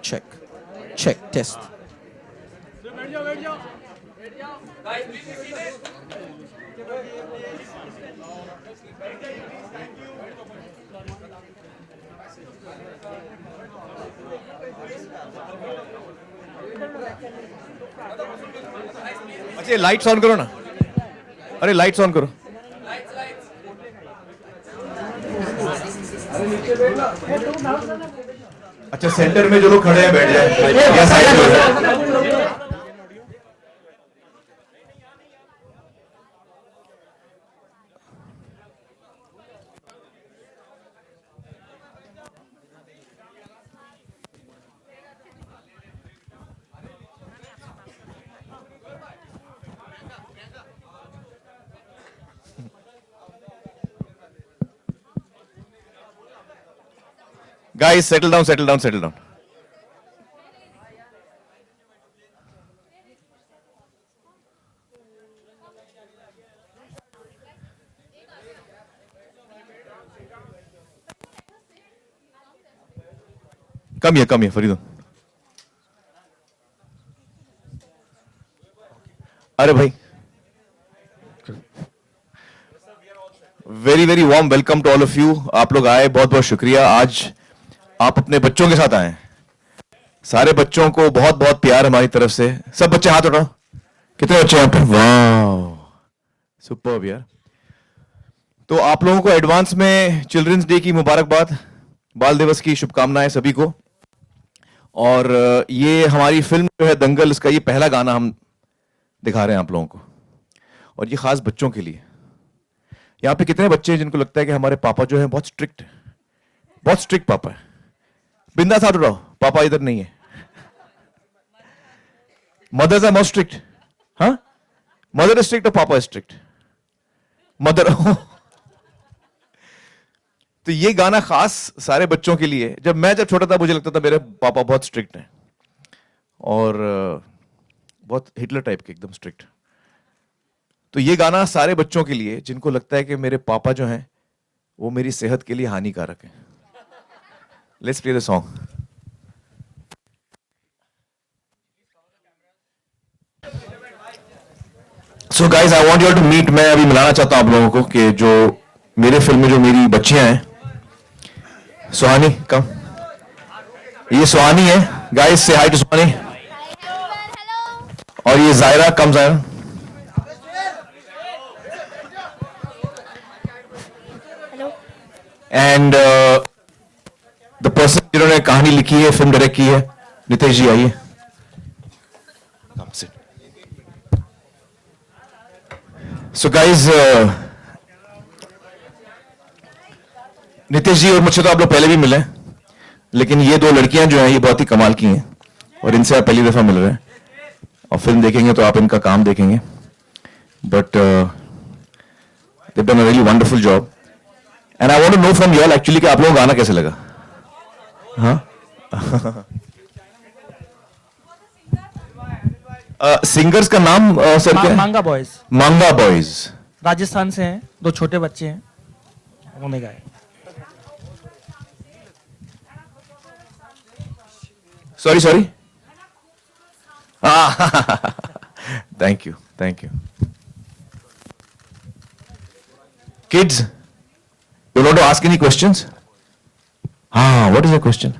Check. Check. Test. अच्छा, lights on करो ना. अरे लाइट्स ऑन करो. अच्छा, सेंटर में जो लोग खड़े हैं बैठ जाए या साइड में हो जाए. Guys, settle down, settle down, settle down. Come here, Faridun. अरे भाई, very very warm welcome to all of you. आप लोग आए, बहुत बहुत शुक्रिया. आज आप अपने बच्चों के साथ आए. सारे बच्चों को बहुत बहुत प्यार हमारी तरफ से. सब बच्चे हाथ उठाओ. कितने बच्चे यहाँ पे? वाह, सुपर्ब यार. तो आप लोगों को एडवांस में चिल्ड्रंस डे की मुबारकबाद, बाल दिवस की शुभकामनाएं सभी को. और ये हमारी फिल्म जो है दंगल, इसका ये पहला गाना हम दिखा रहे हैं आप लोगों को, और ये खास बच्चों के लिए. यहाँ पे कितने बच्चे हैं जिनको लगता है कि हमारे पापा जो है बहुत स्ट्रिक्ट है, बहुत स्ट्रिक्ट पापा है? बिंदास हाथ उठाओ. पापा इधर नहीं है. Mothers are most strict. हाँ, मदर इज स्ट्रिक्ट और पापा इज स्ट्रिक्ट? मदर. तो ये गाना खास सारे बच्चों के लिए. जब छोटा था मुझे लगता था मेरे पापा बहुत स्ट्रिक्ट हैं, और बहुत हिटलर टाइप के, एकदम स्ट्रिक्ट. तो ये गाना सारे बच्चों के लिए जिनको लगता है कि मेरे पापा जो हैं वो मेरी सेहत के लिए हानिकारक है. Let's play the song. So guys, I want you to meet. मैं अभी मिलाना चाहता हूं आप लोगों को कि जो मेरे फिल्म में जो मेरी बच्चियां हैं. सुहानी, कम. ये सुहानी है. गाइस, से हाय टू सुहानी. और ये जायरा, कम जायरा. एंड द पर्सन जिन्होंने कहानी लिखी है, फिल्म डायरेक्ट की है, नितेश जी आइए. सो गाइज, नितेश जी और मुझसे तो आप लोग पहले भी मिले, लेकिन ये दो लड़कियां जो हैं ये बहुत ही कमाल की हैं, और इनसे आप पहली दफा मिल रहे हैं. और फिल्म देखेंगे तो आप इनका काम देखेंगे. But they done a really wonderful job. And I want to know from you all actually कि आप लोगों को गाना कैसे लगा. हाँ. सिंगर्स का नाम सर क्या है? मांगा बॉयज. मांगा बॉयज राजस्थान से हैं. दो छोटे बच्चे हैं, उन्होंने गाए. Sorry. Thank you. Kids, you want to ask any questions? What is your question?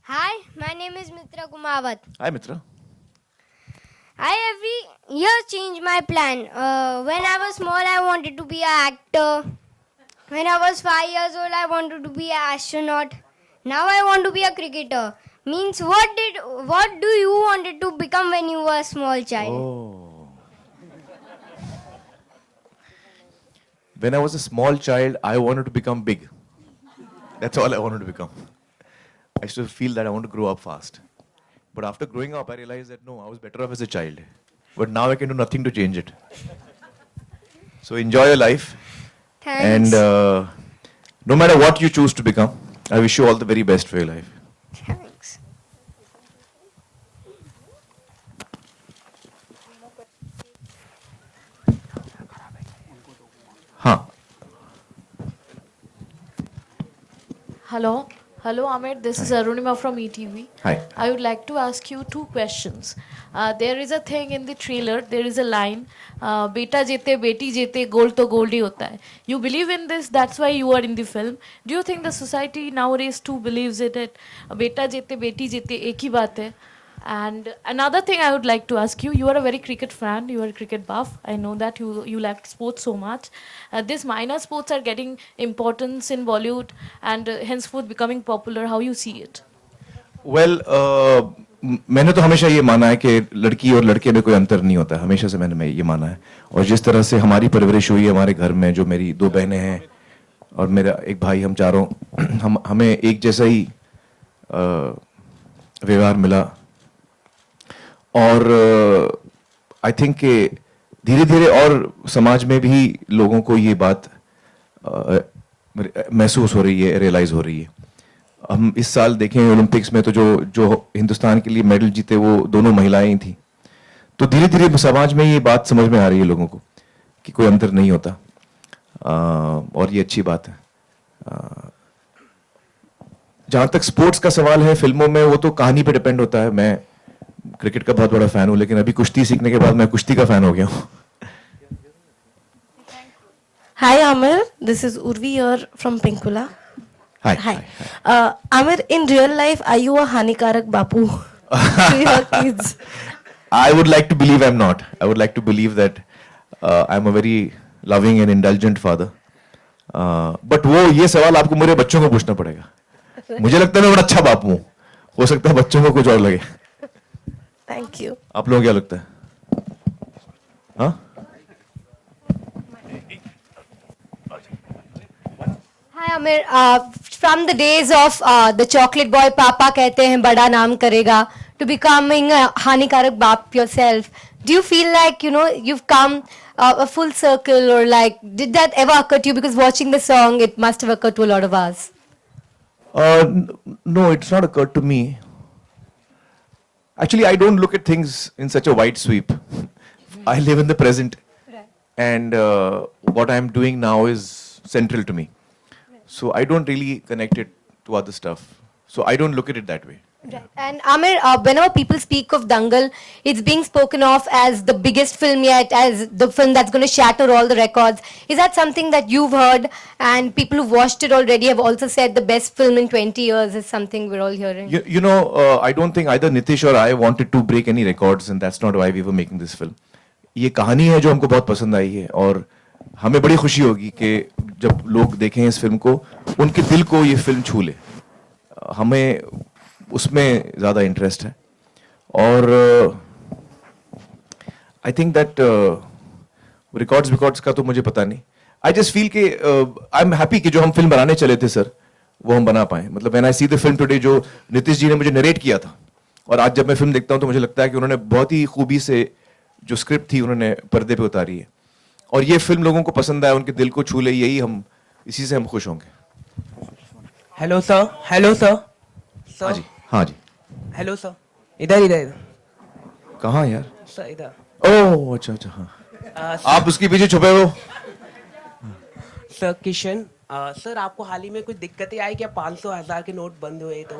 Hi, my name is Mitra Kumawat. Hi, Mitra. I every year change my plan. When I was small, I wanted to be an actor. When I was 5 years old, I wanted to be an astronaut. Now I want to be a cricketer. Means what do you wanted to become when you were a small child? Oh. When I was a small child, I wanted to become big. That's all I wanted to become. I used to feel that I want to grow up fast. But after growing up, I realized that no, I was better off as a child. But now I can do nothing to change it. So enjoy your life. Thanks. And no matter what you choose to become, I wish you all the very best for your life. Thanks. हाँ Hello, Amit. This is Arunima from ETV. Hi. I would like to ask you two questions. There is a thing in the trailer. There is a line, "Beta jete, beti jete, gold to gold ही होता है." You believe in this. That's why you are in the film. Do you think the society nowadays too believes in it? Beta jete, beti jete, एक ही बात है. And another thing I would like to ask you, you are a very cricket fan, you are a cricket buff. I know that you like sports so much. These minor sports are getting importance in Bollywood and henceforth becoming popular. How you see it? Well मैंने तो हमेशा ये माना है कि लड़की और लड़के में कोई अंतर नहीं होता है, हमेशा से मैंने ये माना है। और जिस तरह से हमारी परवरिश हुई है हमारे घर में, जो मेरी 2 बहनें हैं और मेरा एक भाई, हम चारों हमें एक जैसा ही व्यवहार मिला। और आई थिंक कि धीरे धीरे और समाज में भी लोगों को ये बात महसूस हो रही है, रियलाइज हो रही है। हम इस साल देखें ओलंपिक्स में तो जो हिंदुस्तान के लिए मेडल जीते वो दोनों महिलाएं ही थी। तो धीरे धीरे समाज में ये बात समझ में आ रही है लोगों को कि कोई अंतर नहीं होता, और ये अच्छी बात है। जहां तक स्पोर्ट्स का सवाल है, फिल्मों में वो तो कहानी पे डिपेंड होता है। मैं क्रिकेट का बहुत बड़ा फैन हूं, लेकिन अभी कुश्ती सीखने के बाद मैं कुश्ती का फैन हो गया हूं। Hi Amir, this is Urvi here from Pinkula. Hi. Amir, in real life, are you a Hanikarak Bapu to your kids? I would like to believe I'm not. I would like to believe that I'm a very loving and indulgent father. But वो ये सवाल आपको मेरे बच्चों को पूछना पड़ेगा। मुझे लगता है मैं बड़ा अच्छा बापू हूँ, हो सकता है बच्चों को कुछ और लगे। Thank you. आप लोगों को क्या लगता है? हाँ? Hi Amir, from the days of the chocolate boy Papa कहते हैं बड़ा नाम करेगा, to becoming a Hanikarak Bap yourself, do you feel like you've come a full circle, or like did that ever occur to you? Because watching the song, it must have occurred to a lot of us. No, it's not occurred to me. Actually, I don't look at things in such a wide sweep. I live in the present, and what I'm doing now is central to me. So I don't really connect it to other stuff. So I don't look at it that way. Right. And Amir, whenever people speak of Dangal, it's being spoken of as the biggest film yet, as the film that's going to shatter all the records. Is that something that you've heard, and people who've watched it already have also said the best film in 20 years is something we're all hearing? You know, I don't think either Nitish or I wanted to break any records, and that's not why we were making this film. ये कहानी है जो हमको बहुत पसंद आई है, और हमें बड़ी खुशी होगी कि जब लोग देखें इस फिल्म को, उनके दिल को ये फिल्म छू ले। हमें उसमें ज़्यादा इंटरेस्ट है, और आई थिंक दैट रिकॉर्ड्स का तो मुझे पता नहीं। आई जस्ट फील कि आई एम हैप्पी कि जो हम फिल्म बनाने चले थे सर, वो हम बना पाए। मतलब when I see the film today, जो नीतीश जी ने मुझे नरेट किया था, और आज जब मैं फिल्म देखता हूँ तो मुझे लगता है कि उन्होंने बहुत ही खूबी से जो स्क्रिप्ट थी उन्होंने पर्दे पे उतारी है, और ये फिल्म लोगों को पसंद आया, उनके दिल को छू ले, यही हम, इसी से हम खुश होंगे। हेलो सर, हेलो सर, हाँ जी, हाँ जी। हेलो सर, इधर इधर कहाँ यार? सर इधर। ओह अच्छा अच्छा, हाँ। आप उसके पीछे छुपे हो। सर किशन, सर आपको हाल ही में कुछ दिक्कतें आई क्या? 500,000 के नोट बंद हुए तो?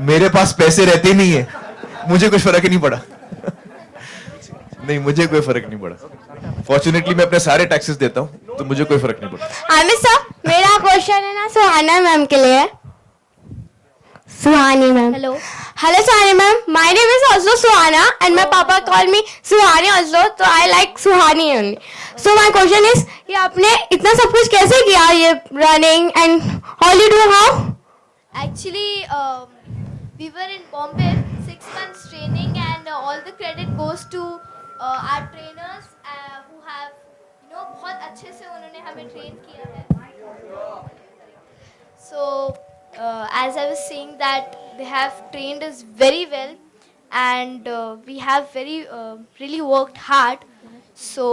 मेरे पास पैसे रहते ही नहीं है, मुझे कुछ फर्क ही नहीं पड़ा। नहीं, मुझे कोई फर्क नहीं पड़ा। फॉर्चुनेटली मैं अपने सारे टैक्सेस देता हूँ, तो मुझे कोई फर्क नहीं पड़ा। आमिर सर, मेरा क्वेश्चन है ना सुहाना मैम के लिए। सुहानी ma'am. Hello Suhani ma'am, my name is also Suhana and my papa called me Suhani also, so I like Suhani only. So my question is, ये आपने इतना सब कुछ कैसे किया, ये running and all you do how? Actually, we were in Bombay, 6 months training, and all the credit goes to our trainers who have, बहुत अच्छे से उन्होंने हमें train किया है. So, as I was saying that they have trained us very well, and we have really worked hard. So,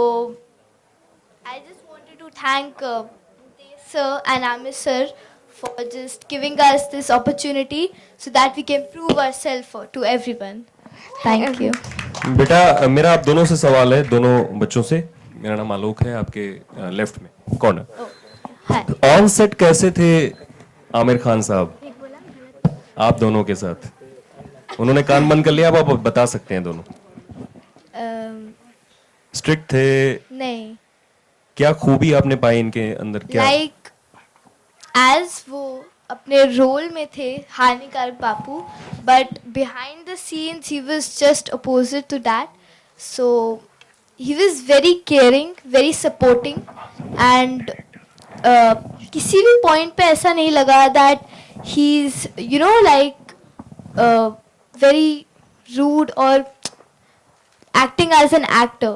I just wanted to thank Mukesh sir and Amir sir for just giving us this opportunity so that we can prove ourselves to everyone. Thank you. बेटा मेरा आप दोनों से सवाल है, दोनों बच्चों से। मेरा नाम आलोक है, आपके लेफ्ट में कॉर्नर। हाय ऑन सेट कैसे थे आमिर खान साहब आप दोनों के साथ? उन्होंने कान बंद कर लिया, अब आप बता सकते हैं दोनों। स्ट्रिक्ट थे? नहीं, क्या खूबी आपने पाई इनके अंदर? क्या लाइक एज वो अपने रोल में थे हानिकारक बापू, but behind the scenes he was just opposite to that. So he was very caring, very supporting, and किसी भी पॉइंट पे ऐसा नहीं लगा that he is you know like very rude और acting as an actor.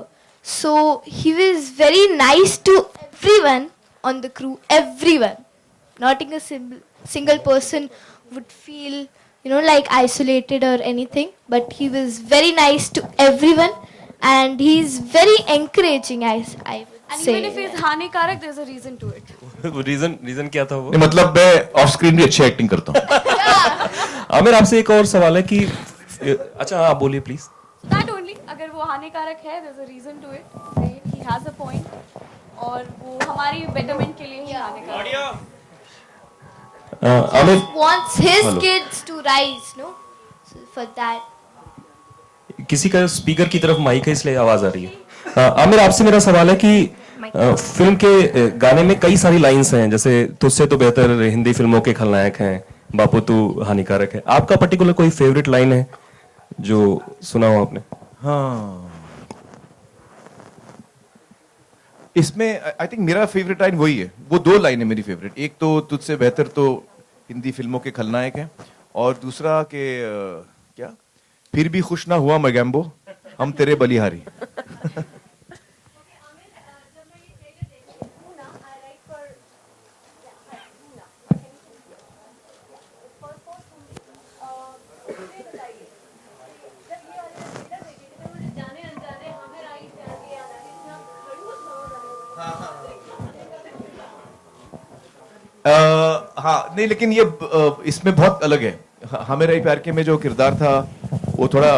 So he was very nice to everyone on the crew, everyone. Not a single person would feel, you know, like isolated or anything. But he was very nice to everyone, and he's very encouraging, I would And say. even if it's हानिकारक, there's a reason to it. Reason क्या था वो? नहीं, मतलब मैं of screen भी अच्छी acting करता हूँ। आमिर आपसे एक और सवाल है कि अच्छा आप बोलिए प्लीज। That only, अगर वो हानिकारक है, there's a reason to it. He has a point. और वो हमारी betterment के लिए ही हानिकारक है. Aamir Wants his Hello. kids to rise, no? So for that. किसी का स्पीकर की तरफ माइक है इसलिए आवाज आ रही है। आमिर आपसे मेरा सवाल है कि फिल्म के गाने में कई सारी लाइंस हैं, जैसे तुझसे तो बेहतर हिंदी फिल्मों के खलनायक हैं, बापू तू हानिकारक है। आपका पर्टिकुलर कोई फेवरेट लाइन है जो सुना हो आपने? हाँ, इसमें आई थिंक मेरा फेवरेट लाइन वही है। वो दो लाइन है मेरी फेवरेट। एक तो तुझसे बेहतर तो हिंदी फिल्मों के खलनायक हैं, और दूसरा के क्या, फिर भी खुश ना हुआ मैगैम्बो, हम तेरे बलिहारी। हाँ नहीं, लेकिन ये इसमें बहुत अलग है। हमें रही प्यार के में जो किरदार था वो थोड़ा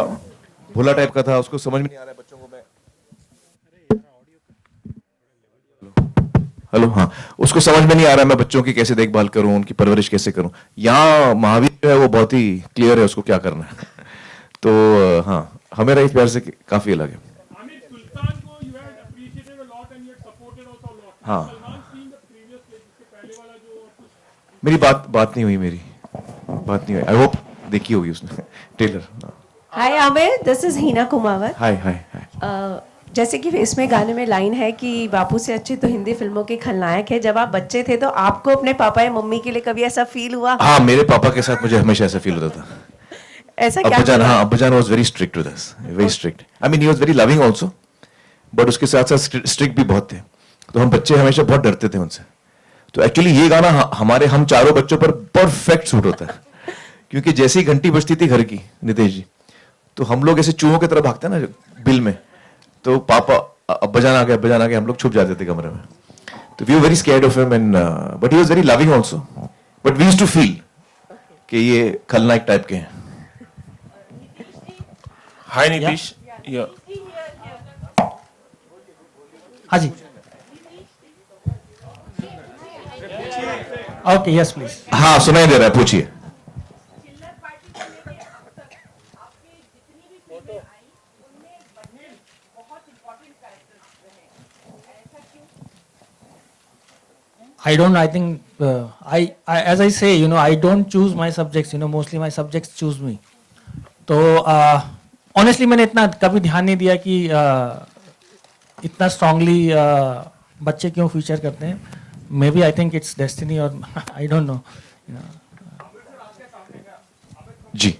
भोला टाइप का था, उसको समझ में नहीं आ रहा है बच्चों को। मैं हेलो, हाँ, उसको समझ में नहीं आ रहा है मैं बच्चों की कैसे देखभाल करूं, उनकी परवरिश कैसे करूं। यहाँ महावीर जो है वो बहुत ही क्लियर है उसको क्या करना है। तो हाँ, हमें रही प्यार से काफी अलग है। हाँ, मेरी बात नहीं हुई, मेरी बात नहीं हुई। आई होप देखी होगी उसने trailer. Hi Aamir, this is Heena Kumawat. Hi hi hi. जैसे कि इसमें गाने में लाइन है कि बापू से अच्छे तो हिंदी फिल्मों के खलनायक है। जब आप बच्चे थे तो आपको अपने पापा या मम्मी के लिए कभी ऐसा फील हुआ? हाँ, मेरे पापा के साथ मुझे हमेशा ऐसा फील होता था। ऐसा क्या? अब्बाजान, हाँ, अब्बाजान was very strict with us, very strict. I mean he was very loving also, but उसके साथ साथ स्ट्रिक्ट भी बहुत थे। तो हम बच्चे हमेशा बहुत डरते थे उनसे। तो एक्चुअली ये गाना हमारे हम चारों बच्चों पर परफेक्ट सूट होता है, क्योंकि जैसे ही घंटी बजती थी घर की, नितेश जी, तो हम लोग ऐसे चूहों की तरह भागते हैं ना बिल में, तो पापा अब्बाजान आ गए, हम लोग छुप जाते थे कमरे में। तो we were very scared of him, and but he was very loving also, but we used to feel कि ये खलनायक टाइप के हैं। हाय नीतीश। हाँ जी, ओके, यस प्लीज। हाँ, सुनाई दे रहा है, पूछिए। I don't. I think I as I say, you know, I don't choose my subjects. You know, mostly my subjects choose me. तो honestly मैंने इतना कभी ध्यान नहीं दिया कि इतना strongly बच्चे क्यों फीचर करते हैं। Maybe I think it's destiny or I don't know. You know. जी,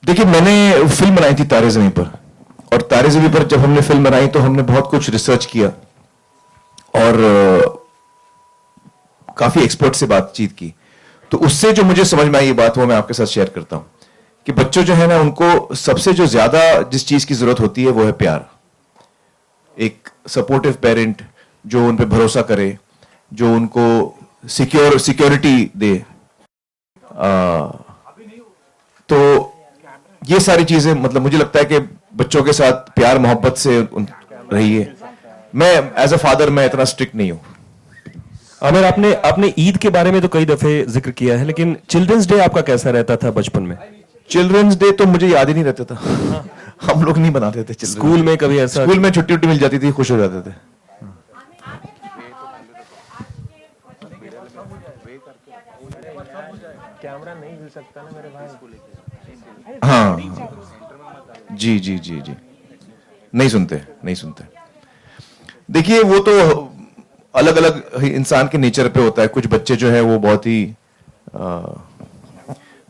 देखिए, मैंने फिल्म बनाई थी तारे ज़मीं पर, और तारे ज़मीं पर जब हमने फिल्म बनाई तो हमने बहुत कुछ रिसर्च किया और काफी एक्सपर्ट से बातचीत की। तो उससे जो मुझे समझ में आई ये बात वो मैं आपके साथ शेयर करता हूं कि बच्चों जो है ना उनको सबसे जो ज्यादा जिस चीज की जरूरत होती है वो है प्यार। एक सपोर्टिव पेरेंट जो उन पे भरोसा करे, जो उनको सिक्योरिटी दे। तो ये सारी चीजें मतलब मुझे लगता है कि बच्चों के साथ प्यार मोहब्बत से रहिए। मैं एज अ फादर मैं इतना स्ट्रिक्ट नहीं हूं। आमिर, आपने ईद के बारे में तो कई दफे जिक्र किया है, लेकिन चिल्ड्रंस डे आपका कैसा रहता था बचपन में? चिल्ड्रंस डे तो मुझे याद ही नहीं रहता था। हम लोग नहीं बनाते थे। स्कूल में कभी ऐसा? स्कूल में छुट्टी मिल जाती थी, खुश हो जाते थे। कैमरा नहीं हिल सकता ना मेरे भाई। हाँ जी जी जी जी, नहीं सुनते। देखिए वो तो अलग अलग इंसान के नेचर पे होता है। कुछ बच्चे जो है वो बहुत ही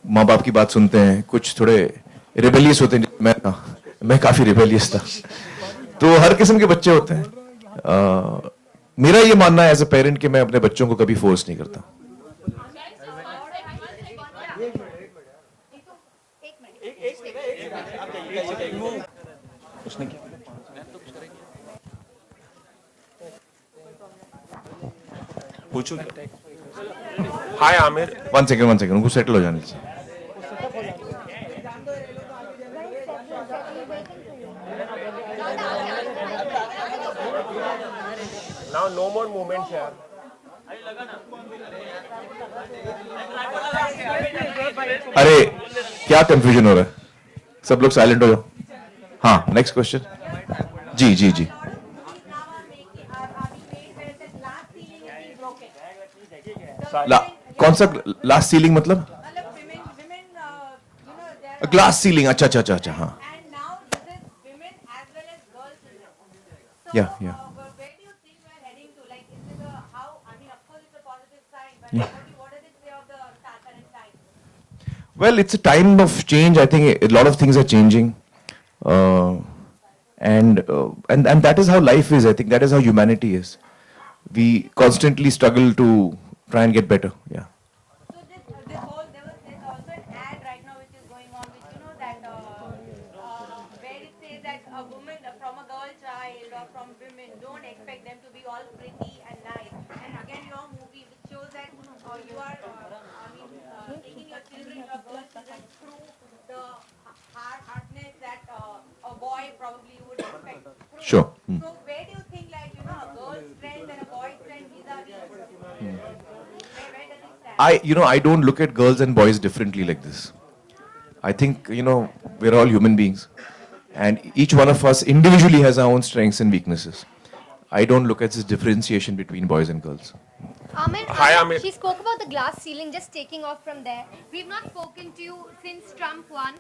माँ बाप की बात सुनते हैं, कुछ थोड़े रिबेलियस होते हैं। मैं काफी रिबेलियस था। तो हर किस्म के बच्चे होते हैं। मेरा ये मानना है एज अ पेरेंट कि मैं अपने बच्चों को कभी फोर्स नहीं करता। पूछो। हाय आमिर। वन सेकेंड उनको सेटल हो जाने चाहिए। Now no more movements यार। अरे क्या कंफ्यूजन हो रहा है? सब लोग साइलेंट हो जाओ। हाँ, नेक्स्ट क्वेश्चन। जी। कौन सा लास्ट सीलिंग मतलब? Glass ceiling. अच्छा हाँ। या Well, it's a time of change. I think a lot of things are changing, and that is how life is. I think that is how humanity is. We constantly struggle to try and get better. Yeah. There was also an ad right now which is going on, which you know that where it says that a woman from a girl child or from women, don't expect them to be all pretty and nice. And again, your movie which shows that you are, taking your children, your girl children through the hardness that a boy probably would expect. Sure. So where do you think, like, you know, a girl's friend and a boy's friend vis-a-vis? Where does it stand? I don't look at girls and boys differently like this. I think, we're all human beings, and each one of us individually has our own strengths and weaknesses. I don't look at this differentiation between boys and girls. Hi, Amir. She spoke about the glass ceiling, just taking off from there. We've not spoken to you since Trump won.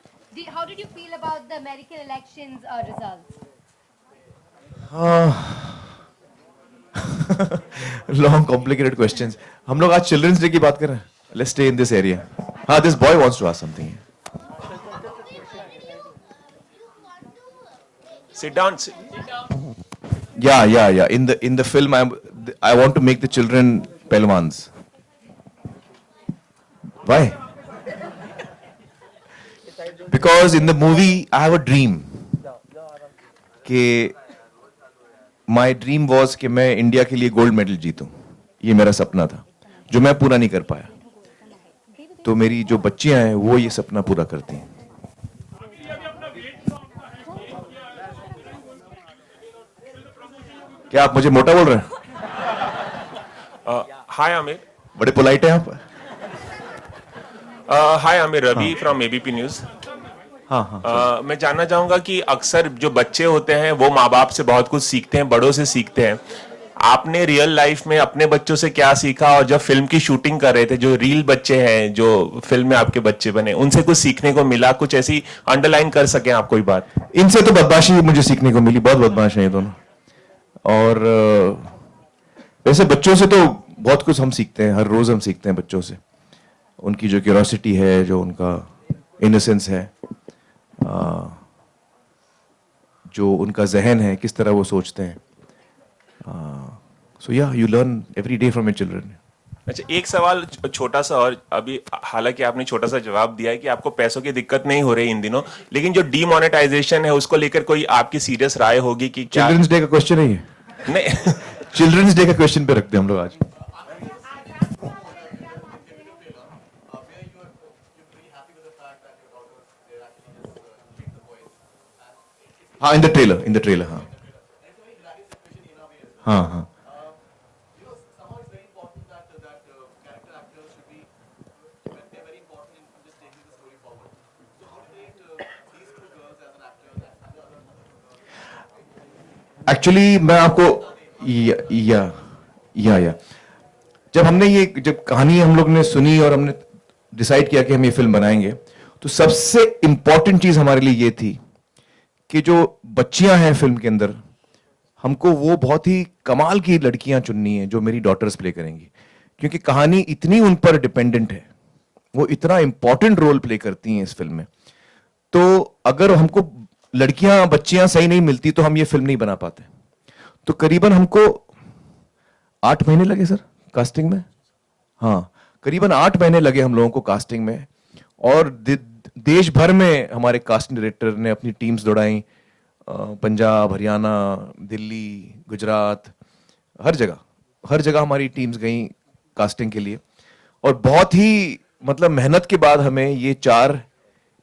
How did you feel about the American elections results? Long, complicated questions. हम लोग आज children's day की बात कर रहे हैं. Let's stay in this area. हाँ, this boy wants to ask something. Sit down. Yeah. In the film, I want to make the children Pelwans. Why? Because in the movie, I have a dream. कि my dream was कि मैं India के लिए gold medal जीतूं. ये मेरा सपना था, जो मैं पूरा नहीं कर पाया. तो मेरी जो बच्चियां हैं, वो ये सपना पूरा करती हैं. क्या आप मुझे मोटा बोल रहे हैं? हाय आमिर. बड़े पोलाइट हैं आप. Hi Aamir, Ravi from ABP news. हाँ. मैं जानना चाहूंगा कि अक्सर जो बच्चे होते हैं वो माँ बाप से बहुत कुछ सीखते हैं, बड़ों से सीखते हैं. आपने रियल लाइफ में अपने बच्चों से क्या सीखा, और जब फिल्म की शूटिंग कर रहे थे, जो रियल बच्चे हैं जो फिल्म में आपके बच्चे बने, उनसे कुछ सीखने को मिला? कुछ ऐसी अंडरलाइन कर सकें आप कोई बात? इनसे तो बदमाशी मुझे सीखने को मिली. बहुत बदमाश हैं ये दोनों. और वैसे बच्चों से तो बहुत कुछ हम सीखते हैं. हर रोज हम सीखते हैं बच्चों से. उनकी जो क्यूरोसिटी है, जो उनका इनोसेंस है, जो उनका जहन है, किस तरह वो सोचते हैं. So yeah, you learn every day from your children. अच्छा, एक सवाल छोटा सा और, अभी हालांकि आपने छोटा सा जवाब दिया है कि आपको पैसों की दिक्कत नहीं हो रही इन दिनों, लेकिन जो डीमोनेटाइजेशन है उसको लेकर कोई आपकी सीरियस राय होगी कि क्या? चिल्ड्रंस डे का क्वेश्चन है ये? नहीं चिल्ड्रंस डे का क्वेश्चन पे रखते हैं हम लोग आज। हाँ, इन द ट्रेलर, हाँ हाँ हाँ। एक्चुअली मैं आपको या जब कहानी हम लोग ने सुनी और हमने डिसाइड किया कि हम ये फिल्म बनाएंगे, तो सबसे इंपॉर्टेंट चीज हमारे लिए ये थी कि जो बच्चियां हैं फिल्म के अंदर, हमको वो बहुत ही कमाल की लड़कियां चुननी है जो मेरी डॉटर्स प्ले करेंगी, क्योंकि कहानी इतनी उन पर डिपेंडेंट है, वो इतना इंपॉर्टेंट रोल प्ले करती हैं इस फिल्म में। तो अगर हमको बच्चियां सही नहीं मिलती तो हम ये फिल्म नहीं बना पाते। तो करीबन हमको 8 महीने लगे सर कास्टिंग में। हाँ, करीबन 8 महीने लगे हम लोगों को कास्टिंग में, और देश भर में हमारे कास्टिंग डायरेक्टर ने अपनी टीम्स दौड़ाई, पंजाब, हरियाणा, दिल्ली, गुजरात, हर जगह हमारी टीम्स गई कास्टिंग के लिए। और बहुत ही मतलब मेहनत के बाद हमें ये 4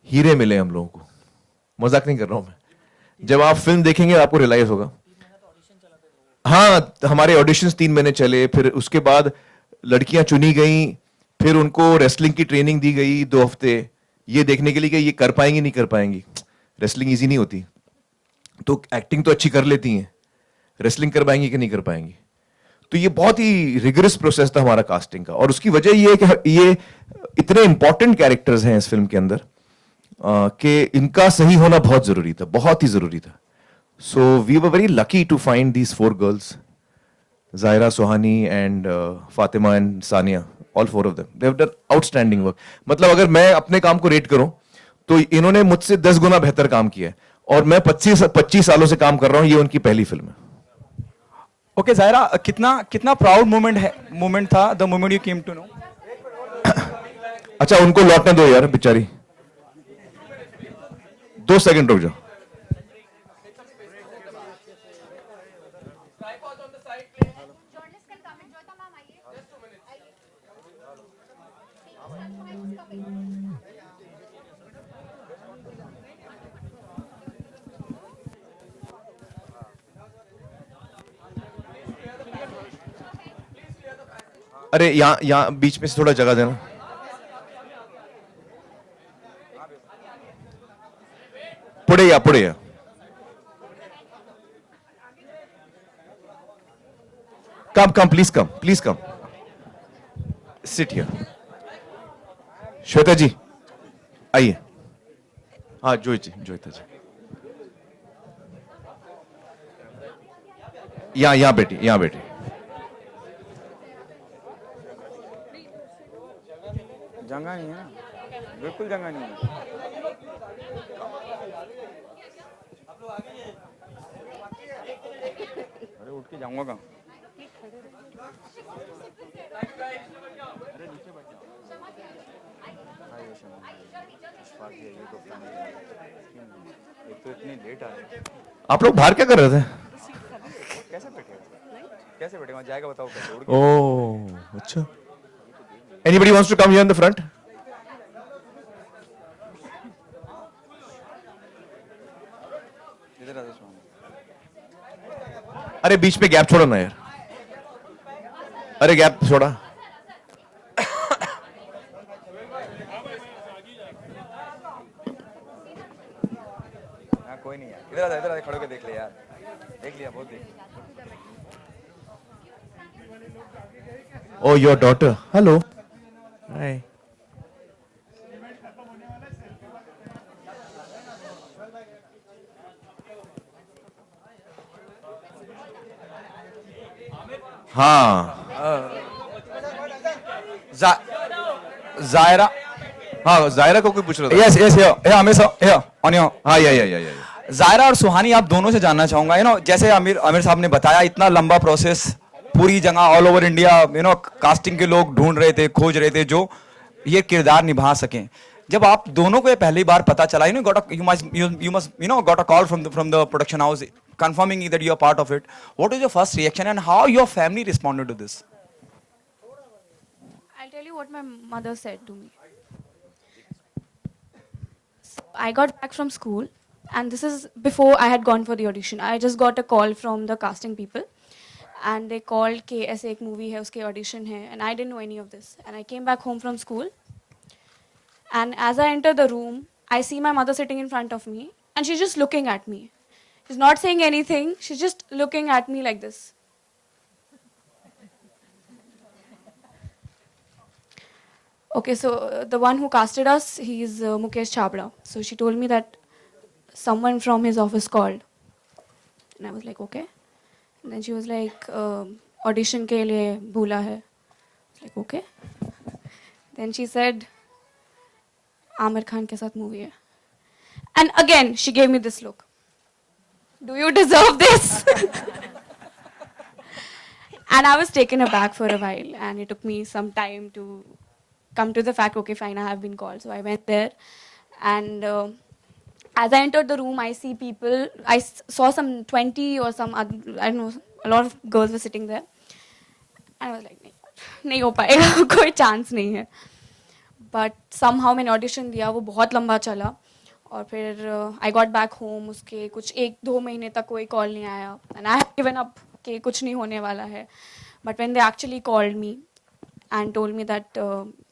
हीरे मिले हम लोगों को। मजाक नहीं कर रहा हूं मैं, जब आप फिल्म देखेंगे आपको रियलाइज होगा। हाँ, हमारे ऑडिशंस 3 महीने चले, फिर उसके बाद लड़कियां चुनी गई, फिर उनको रेसलिंग की ट्रेनिंग दी गई 2 हफ्ते, ये देखने के लिए कि ये कर पाएंगी नहीं कर पाएंगी। रेसलिंग इजी नहीं होती, तो एक्टिंग तो अच्छी कर लेती हैं, रेसलिंग कर पाएंगी कि नहीं कर पाएंगी। तो ये बहुत ही रिगरस प्रोसेस था हमारा कास्टिंग का, और उसकी वजह ये है कि ये इतने इंपॉर्टेंट कैरेक्टर्स हैं इस फिल्म के अंदर कि इनका सही होना बहुत जरूरी था, बहुत ही जरूरी था। So we were very lucky to find these 4 girls, Zaira, Sohani and Fatima and Sania, all 4 of them. They have done outstanding work. मतलब अगर मैं अपने काम को रेट करूं तो इन्होंने मुझसे 10 गुना बेहतर काम किया है, और मैं 25 सालों से काम कर रहा हूं, ये उनकी पहली फिल्म है। ओके जायरा, कितना प्राउड मोमेंट था the moment you came to know? अच्छा, उनको लौटने दो यार बेचारी, 2 सेकंड रुक जाओ। अरे यहाँ बीच में से थोड़ा जगह देना। पुड़े come please come sit here. Shweta ji आइए। हाँ, जोईता जी यहाँ बेटी। जगह नहीं है ना, बिल्कुल जगह नहीं है। अरे उठ के जाऊंगा कहाँ? एक तो इतनी लेट आ रहे। आप लोग बाहर क्या कर रहे थे? कैसे बैठे वहाँ जाएगा बताओ कैसे? ओह अच्छा। Anybody wants to come here in the front? अरे बीच में गैप छोड़ो ना यार, अरे गैप छोड़ा। कोई नहीं यार, इधर आ खड़े होके देख ले यार, देख लिया बहुत देख। Oh, your daughter. Hello. Hi. हाँ, जायरा। हाँ, जायरा को कोई पूछ रहा था। Yes on your. हाँ, या। जायरा और सुहानी, आप दोनों से जानना चाहूंगा, जैसे आमिर साहब ने बताया, इतना लंबा प्रोसेस पूरी जगह ऑल ओवर इंडिया कास्टिंग के लोग ढूंढ रहे थे, खोज रहे थे जो ये किरदार निभा सकें. जब आप दोनों को ये पहली बार पता चला, you must got a call from the production house confirming that you are part of it. What was your first reaction and how your family responded to this? I'll tell you what my mother said to me. So I got back from school, and this is before I had gone for the audition. I just got a call from the casting people, and they called कि ऐसे एक movie है, उसके audition है, and I didn't know any of this. And I came back home from school, and as I enter the room, I see my mother sitting in front of me, and she's just looking at me. She's not saying anything. She's just looking at me like this. Okay, so the one who casted us, he's Mukesh Chabra. So she told me that someone from his office called. And I was like, okay. And then she was like, audition ke liye bula hai. I was like, okay. Then she said, Amir Khan ke saath movie hai. And again, she gave me this look. Do you deserve this? And I was taken aback for a while, and it took me some time to come to the fact, okay, fine, I have been called. So I went there, and as I entered the room, I see people. I saw some 20 or some other, I don't know, a lot of girls were sitting there. And I was like, नहीं हो पाएगा, कोई chance नहीं है. But somehow मैंने audition दिया, वो बहुत लंबा चला. और फिर I got back home, उसके कुछ 1-2 महीने तक कोई call नहीं आया. And I had given up कि कुछ नहीं होने वाला है. But when they actually called me and told me that,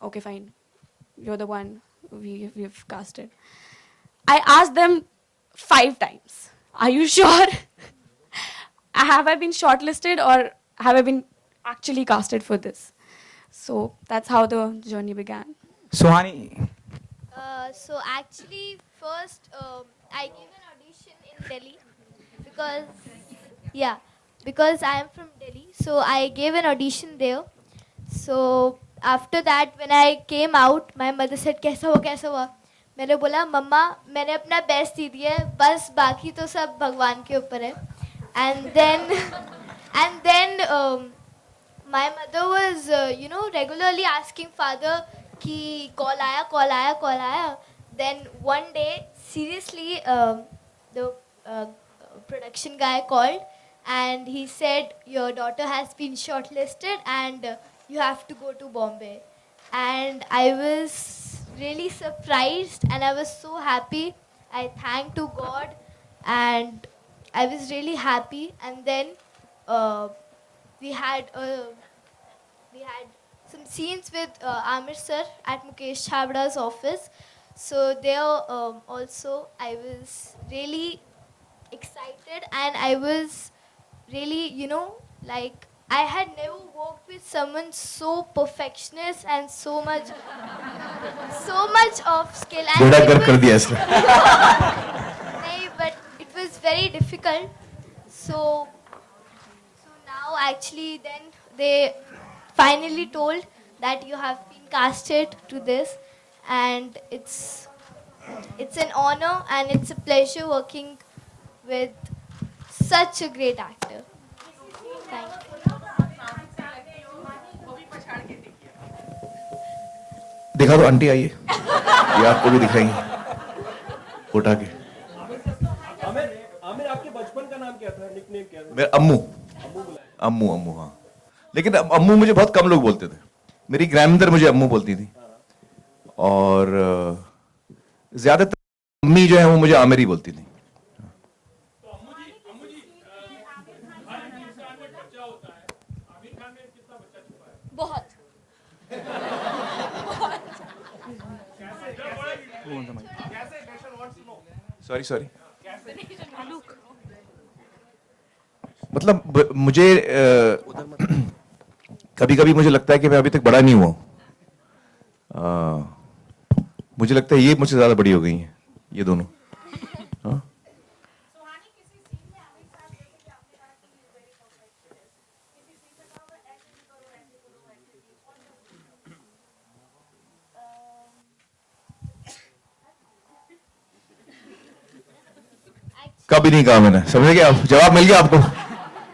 okay, fine, you're the one we've casted. I asked them 5 times, are you sure? Have I been shortlisted or have I been actually casted for this? So that's how the journey began. Suhani. So actually, first I gave an audition in Delhi because I am from Delhi. So I gave an audition there. So after that, when I came out, my mother said, कैसा हुआ? मैंने बोला, मम्मा मैंने अपना best दे दिया है, बस बाकी तो सब भगवान के ऊपर है. And then my mother was regularly asking father कि कॉल आया. Then one day, seriously, the production guy called and he said, your daughter has been shortlisted and you have to go to Bombay. And I was really surprised and I was so happy. I thanked to God and I was really happy. And then we had some scenes with Amir sir at Mukesh Chabra's office. So there also I was really excited and I was really, I had never worked with someone so perfectionist and so much of skill. And but it was very difficult. So now actually then they finally told that you have been casted to this, and it's an honor and it's a pleasure working with such a great actor. Thank you. दिखा दो aunty, आइए, ये आपको भी दिखाएंगे उठा के. आमिर आपके बचपन का नाम क्या था, निकनेम क्या था? मेरा अम्मू. हाँ, लेकिन अम्मू मुझे बहुत कम लोग बोलते थे. मेरी ग्रैंडमदर मुझे अम्मू बोलती थी और ज्यादातर मम्मी जो है वो मुझे आमिर ही बोलती थी. बहुत. सॉरी मतलब मुझे कभी कभी मुझे लगता है कि मैं अभी तक बड़ा नहीं हुआ. मुझे लगता है ये मुझसे ज्यादा बड़ी हो गई हैं, ये दोनों. हाँ? कभी नहीं कहा मैंने, समझे क्या आप? जवाब मिल गया आपको?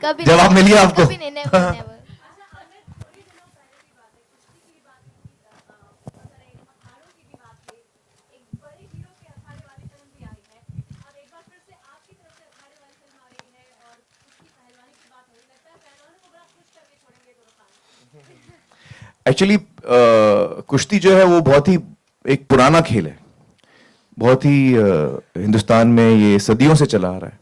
कभी जवाब मिल गया आपको? कभी नहीं, never. एक्चुअली कुश्ती जो है वो बहुत ही एक पुराना खेल है, बहुत ही हिंदुस्तान में ये सदियों से चला आ रहा है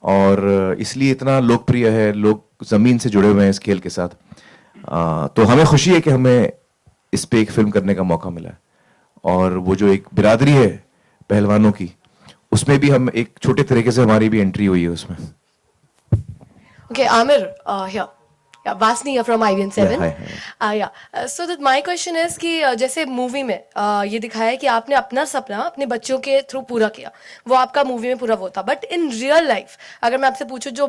और इसलिए इतना लोकप्रिय है, लोग जमीन से जुड़े हुए हैं इस खेल के साथ। तो हमें खुशी है कि हमें इस पे एक फिल्म करने का मौका मिला है और वो जो एक बिरादरी है पहलवानों की, उसमें भी हम एक छोटे तरीके से हमारी भी एंट्री हुई है उसमें। Okay, Amir, here. Yeah, Vasni here from IVN7. Yeah, hi, Yeah. So that my question is कि जैसे मूवी में ये दिखाया है कि आपने अपना सपना अपने बच्चों के थ्रू पूरा किया, वो आपका मूवी में पूरा वो था, बट इन रियल लाइफ अगर मैं आपसे पूछूं, जो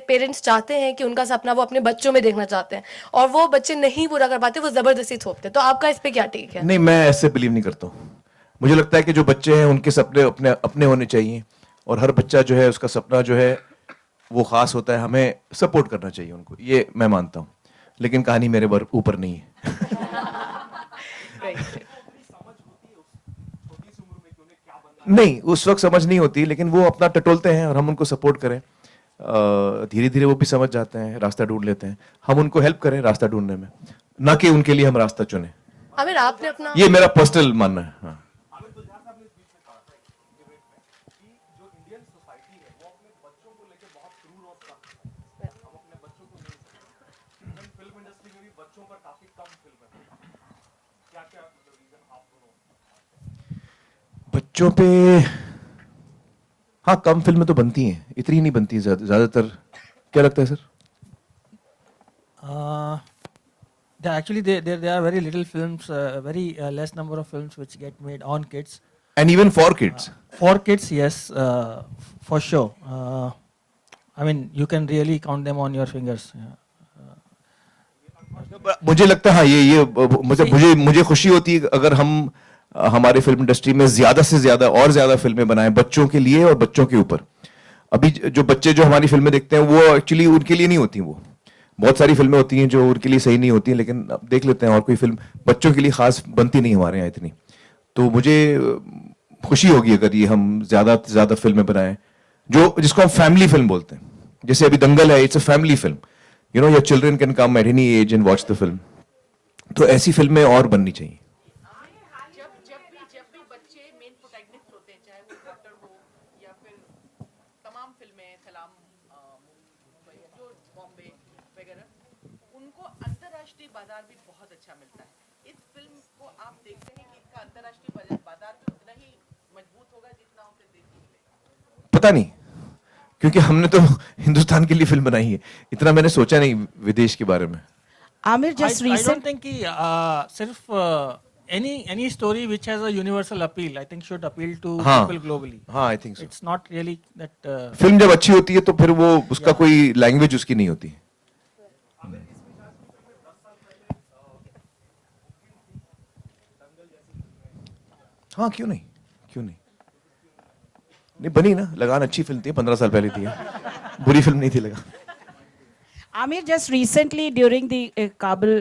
पेरेंट्स चाहते हैं कि उनका सपना वो अपने बच्चों में देखना चाहते हैं और वो बच्चे नहीं पूरा कर पाते, वो जबरदस्ती थोपते, तो आपका इस पे क्या टेक है? नहीं, मैं ऐसे बिलीव नहीं करता हूँ। मुझे लगता है कि जो बच्चे हैं उनके सपने अपने अपने होने चाहिए और हर बच्चा जो है उसका सपना जो है वो खास होता है, हमें सपोर्ट करना चाहिए उनको, ये मैं मानता हूँ। लेकिन कहानी मेरे ऊपर नहीं है। नहीं, उस वक्त समझ नहीं होती, लेकिन वो अपना टटोलते हैं और हम उनको सपोर्ट करें। धीरे धीरे वो भी समझ जाते हैं, रास्ता ढूंढ लेते हैं, हम उनको हेल्प करें रास्ता ढूंढने में, ना कि उनके लिए हम रास्ता चुने। आमिर, आपने अपना, ये मेरा पर्सनल मानना है। हाँ। बच्चों पे हाँ कम फिल्में तो बनती हैं, इतनी नहीं बनती ज्यादातर। क्या लगता है sir? Actually, there are very little films, very less number of films which get made on kids. And even for kids. For kids, yes, for sure. I mean, you can really count them on your fingers. मुझे लगता है हाँ, ये मुझे खुशी होती है अगर हम हमारे फिल्म इंडस्ट्री में ज्यादा से ज्यादा और ज्यादा फिल्में बनाएं बच्चों के लिए और बच्चों के ऊपर। अभी जो बच्चे जो हमारी फिल्में देखते हैं वो एक्चुअली उनके लिए नहीं होती, वो बहुत सारी फिल्में होती हैं जो उनके लिए सही नहीं होती हैं, लेकिन अब देख लेते हैं और कोई फिल्म बच्चों के लिए खास बनती नहीं हमारे यहाँ इतनी। तो मुझे खुशी होगी अगर ये हम ज्यादा से ज्यादा फिल्में बनाएं जिसको हम फैमिली फिल्म बोलते हैं। जैसे अभी दंगल है, it's a family film, you know, your children can come at any as and watch the film. तो ऐसी फिल्में और बननी चाहिए। बाजार भी बहुत अच्छा मिलता है। इस फिल्म को आप देखते हैं कि इसका अंतर्राष्ट्रीय बाजार भी उतना ही मजबूत होगा जितना उसे देसी मिलेगा? पता नहीं, क्योंकि हमने तो हिंदुस्तान के लिए फिल्म बनाई है, इतना मैंने सोचा नहीं विदेश के बारे में। Aamir, just I don't think कि सिर्फ any story which has a universal appeal, I think should appeal to people globally. हाँ, I think so. It's not really that. Film जब अच्छी होती है तो फिर वो उसका कोई लैंग्वेज उसकी नहीं होती। हाँ, क्यों नहीं बनी ना। लगान अच्छी फिल्म थी, 15 साल पहले थी, बुरी फिल्म नहीं थी लगान। Amir, just recently during the Kabul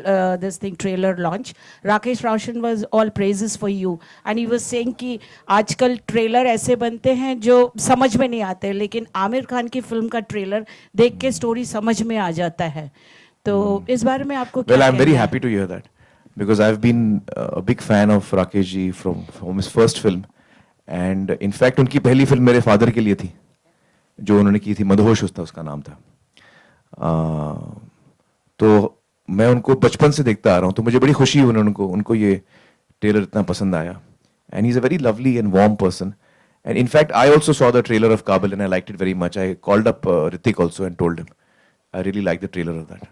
this thing trailer launch, Rakesh Roshan was all praises for you and he was saying कि आजकल ट्रेलर ऐसे बनते हैं जो समझ में नहीं आते, लेकिन आमिर खान की फिल्म का ट्रेलर देख के स्टोरी समझ में आ जाता है। तो इस बारे में आपको क्या Well, I'm very happy to hear that because I've been a big fan of Rakesh ji from his first film and in fact उनकी पहली फिल्म मेरे फादर के लिए थी जो उन्होंने की थी, मदहोश था उसका नाम था। तो मैं उनको बचपन से देखता आ रहा हूँ, तो मुझे बड़ी खुशी हुई उनको ये ट्रेलर इतना पसंद आया। And he is a very lovely and warm person and in fact I also saw the trailer of Kabul and I liked it very much. I called up Hrithik also and told him I really liked the trailer of that.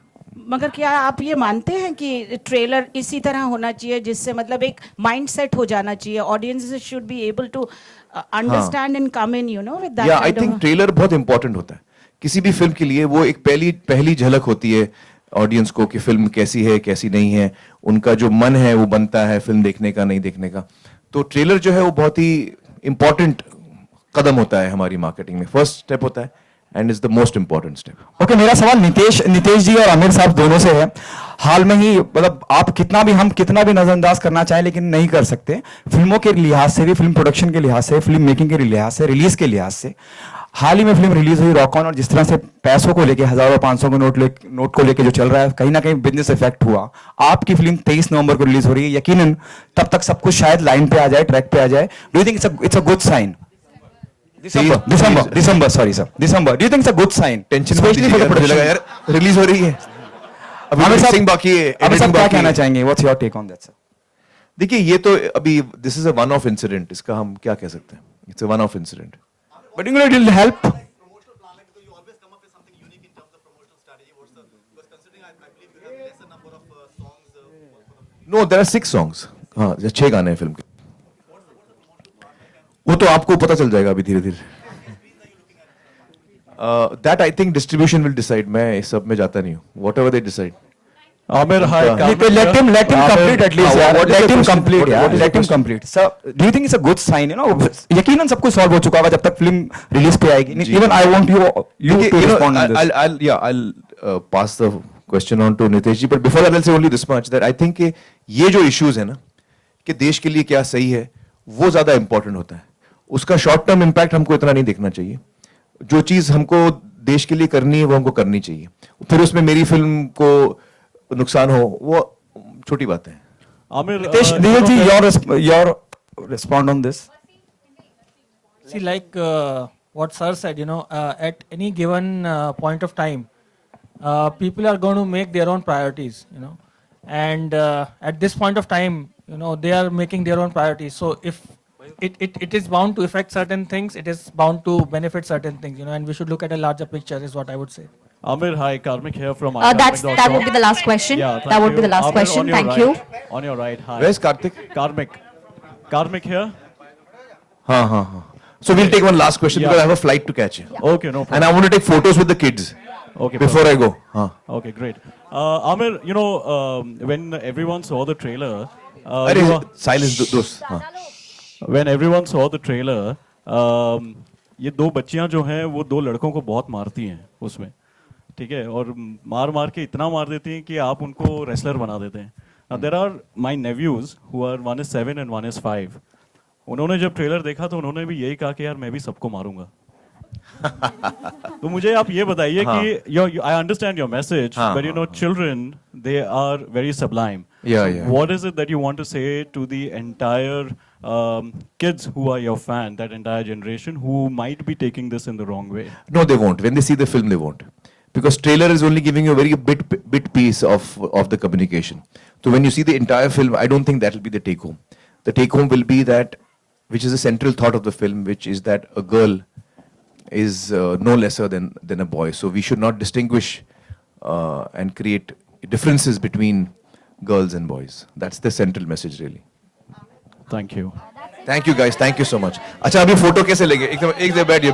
मगर क्या आप ये मानते हैं कि trailer इसी तरह होना चाहिए जिससे मतलब एक माइंड सेट हो जाना चाहिए, audiences should be able to understand and come in, you know, with that? या आई थिंक ट्रेलर बहुत इंपॉर्टेंट होता है किसी भी फिल्म के लिए। वो एक पहली झलक होती है ऑडियंस को कि फिल्म कैसी है कैसी नहीं है, उनका जो मन है वो बनता है फिल्म देखने का नहीं देखने का। तो ट्रेलर जो है वो बहुत ही इंपॉर्टेंट कदम होता है हमारी मार्केटिंग में, फर्स्ट स्टेप होता है and is the most important step. Okay, मेरा सवाल नितेश जी और आमिर साहब दोनों से है। हाल में ही मतलब आप हम कितना भी नजरअंदाज करना चाहें लेकिन नहीं कर सकते, फिल्मों के लिहाज से भी, फिल्म प्रोडक्शन के लिहाज से, फिल्म मेकिंग के लिहाज से, रिलीज के लिहाज से हाल ही में फिल्म रिलीज हुई रॉक ऑन, और जिस तरह से पैसों को लेके, हजारों 500 के नोट को लेके जो चल रहा है, कहीं ना कहीं बिजनेस इफेक्ट हुआ। आपकी फिल्म 23 नवंबर को रिलीज हो रही है, यकीनन तब तक सब कुछ शायद लाइन पे आ जाए, ट्रैक पे आ जाए। Do you think it's a good sign? December, sorry sir, December. Do you think it's a good sign? Tension specially for the production यार, रिलीज हो रही है, अभी सिंग बाकी है, अभी सब क्या कहना चाहेंगे? What's your take on that sir? देखिए ये तो अभी this is a one off incident, इसका हम क्या कह सकते हैं, it's a one off incident. But you know it will help. No there are 6 songs, हाँ 6 गाने हैं फिल्म के, वो तो आपको पता चल जाएगा अभी धीरे धीरे। That I think distribution will decide, मैं इस सब में जाता नहीं हूँ, what ever they decide. Amir, hi. Let him complete at least. Let him complete. Let him complete. Sir, do you think it's a good sign? You know, यकीनन सब कुछ सॉल्व हो चुका होगा जब तक फिल्म रिलीज पे आएगी। Even I want you to respond on this. I'll pass the question on to Nitesh ji, but before that I'll say only this much that I think कि ये जो issues है ना, कि देश के लिए क्या सही है, वो ज्यादा important होता है। उसका शॉर्ट टर्म इम्पैक्ट हमको इतना नहीं देखना चाहिए। जो चीज हमको देश के लिए करनी है वो हमको करनी चाहिए, फिर उसमें मेरी फिल्म को नुकसान हो वो छोटी बात है। Amir, Nitesh ji, your respond on this. See, like what sir said, you know, at any given point of time, people are going to make their own priorities, you know, and at this point of time, you know, they are making their own priorities. So if it is bound to affect certain things, it is bound to benefit certain things, you know, and we should look at a larger picture, is what I would say. Amir, hi, Karmik here from that would be the last question. Yeah, that would be the last Amir, question. Thank right, you. On your right, hi. Where's Karthik? Karmik here. हाँ. So we'll take one last question because I have a flight to catch. Okay, no problem. And I want to take photos with the kids. Okay. Before I go. हाँ. Okay, great. Amir, you know, when everyone saw the trailer, silence दोस्त. हाँ. When everyone saw the trailer, ये दो बच्चियां जो हैं वो दो लड़कों को बहुत मारती हैं उसमें, ठीक है, और मार के इतना मार देती हैं कि आप उनको रेसलर बना देते हैं। There are my nephews who are, one is 7 and one is 5। उन्होंने जब ट्रेलर देखा तो उन्होंने भी यही कहा कि यार मैं भी सबको मारूंगा। तो मुझे आप ये बताइए कि I understand your message, but you know children they are very sublime. What is it that you want to say to the entire kids who are your fan, that entire generation who might be taking this in the wrong way? No, they won't. When they see the film, they won't. Because trailer is only giving you a very bit piece of the communication. So when you see the entire film, I don't think that will be the take home. The take home will be that, which is the central thought of the film, which is that a girl is no lesser than a boy. So we should not distinguish and create differences between girls and boys. That's the central message, really. Thank you. Thank you guys. Thank you so much. अच्छा अभी photo कैसे लेंगे? एक दे बैठिए।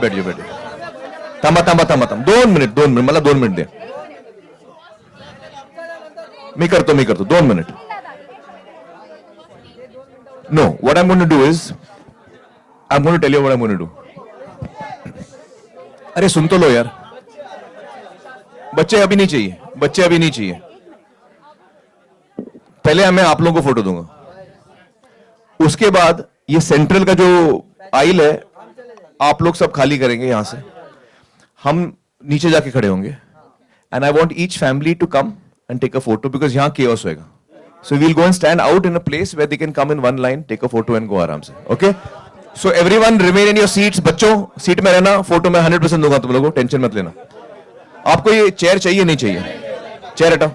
तम 2 minute मतलब 2 minute दे। मैं करता 2 minute. No, what I'm going to do is, I'm going to tell you what I'm going to do. अरे सुन तो लो यार। बच्चे अभी नहीं चाहिए। पहले मैं आप लोगों को फोटो दूंगा, उसके बाद ये सेंट्रल का जो आइल है आप लोग सब खाली करेंगे, यहां से हम नीचे जाके खड़े होंगे, and I want each family to come and take a photo because यहां केओस होएगा। So we'll go and stand out in a place where they can come in one line, take a photo and go आराम से। Okay, so everyone remain in your seats. बच्चों seat में रहना, photo में 100% दूंगा तुम लोगों को, टेंशन मत लेना। आपको ये चेयर चाहिए नहीं चाहिए? चेयर हटाओ।